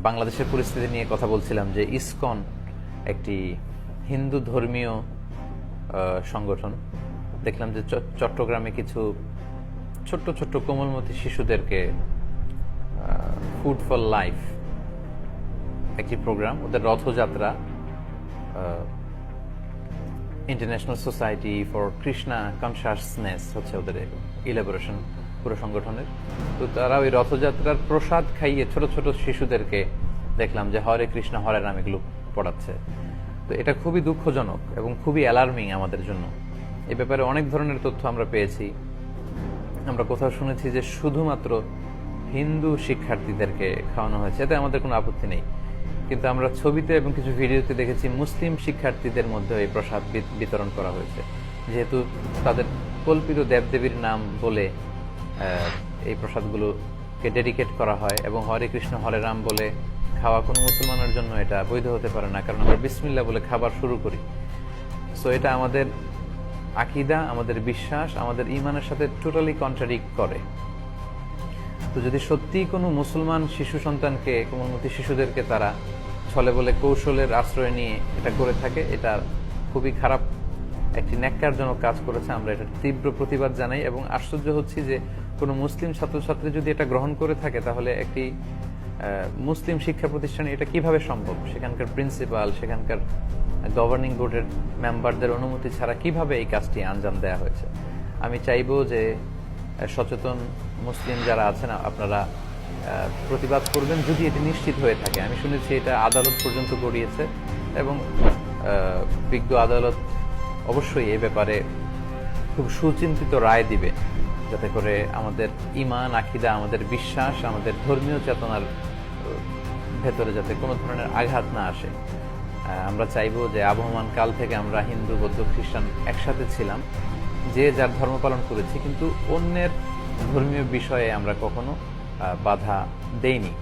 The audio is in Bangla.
বাংলাদেশের পরিস্থিতি নিয়ে কথা বলছিলাম যে ইসকন একটি হিন্দু ধর্মীয় সংগঠন। দেখলাম যে চট্টগ্রামে কিছু ছোট্ট ছোট্ট কোমলমতি শিশুদেরকে ফুড ফর লাইফ একটি প্রোগ্রাম, ওদের Rathyatra, international society for Krishna consciousness হচ্ছে ওদের ইলাবোরেশন পুরো সংগঠনের। তো তারা ওই রথযাত্রার প্রসাদ খাইয়ে ছোট ছোট শিশুদেরকে দেখলাম যে হরে কৃষ্ণ হরে রাম এগুলো পড়াচ্ছে। তো এটা খুবই দুঃখজনক এবং খুবই অ্যালার্মিং আমাদের জন্য। এ ব্যাপারে অনেক ধরনের তথ্য আমরা পেয়েছি। আমরা কোথাও শুনেছি যে শুধুমাত্র হিন্দু শিক্ষার্থীদেরকে খাওয়ানো হয়েছে, এতে আমাদের কোনো আপত্তি নেই। কিন্তু আমরা ছবিতে এবং কিছু ভিডিওতে দেখেছি মুসলিম শিক্ষার্থীদের মধ্যে এই প্রসাদ বিতরণ করা হয়েছে, যেহেতু তাদের কল্পিত দেবদেবীর নাম বলে এই প্রসাদগুলোকে ডেডিকেট করা হয়। এবং হরে কৃষ্ণ হরে রাম বলে খাওয়া কোনো মুসলমানের জন্য এটা বৈধ হতে পারে না, কারণ আমরা বিসমিল্লাহ বলে খাবার শুরু করি। সো এটা আমাদের আকীদা, আমাদের বিশ্বাস, আমাদের ঈমানের সাথে টোটালি কন্ট্রাডিক্ট করে। তো যদি সত্যিই কোনো মুসলমান শিশু সন্তানকে, কোমলমতি শিশুদেরকে তারা ছলে বলে কৌশলের আশ্রয় নিয়ে এটা করে থাকে, এটা খুবই খারাপ একটি ন্যাক্কারজনক কাজ করেছে। আমরা এটা তীব্র প্রতিবাদ জানাই এবং আশ্চর্য হচ্ছি যে কোনো মুসলিম ছাত্রছাত্রী যদি এটা গ্রহণ করে থাকে, তাহলে একটি মুসলিম শিক্ষা প্রতিষ্ঠানে এটা কিভাবে সম্ভব? সেখানকার প্রিন্সিপাল, সেখানকার গভর্নিং বোর্ডের মেম্বারদের অনুমতি ছাড়া কিভাবে এই কাজটি আঞ্জাম দেওয়া হয়েছে? আমি চাইবো যে সচেতন মুসলিম যারা আছেন আপনারা প্রতিবাদ করবেন যদি এটি নিশ্চিত হয়ে থাকে। আমি শুনেছি এটা আদালত পর্যন্ত গড়িয়েছে এবং বিজ্ঞ আদালত অবশ্যই এই ব্যাপারে খুব সুচিন্তিত রায় দিবে, যাতে করে আমাদের ঈমান, আকীদা, আমাদের বিশ্বাস, আমাদের ধর্মীয় চেতনার ভেতরে যাতে কোনো ধরনের আঘাত না আসে। আমরা চাইবো যে আবহমান কাল থেকে আমরা হিন্দু, বৌদ্ধ, খ্রিস্টান একসাথে ছিলাম, যে যার ধর্ম পালন করেছি, কিন্তু অন্যের ধর্মীয় বিষয়ে আমরা কখনো বাধা দেইনি।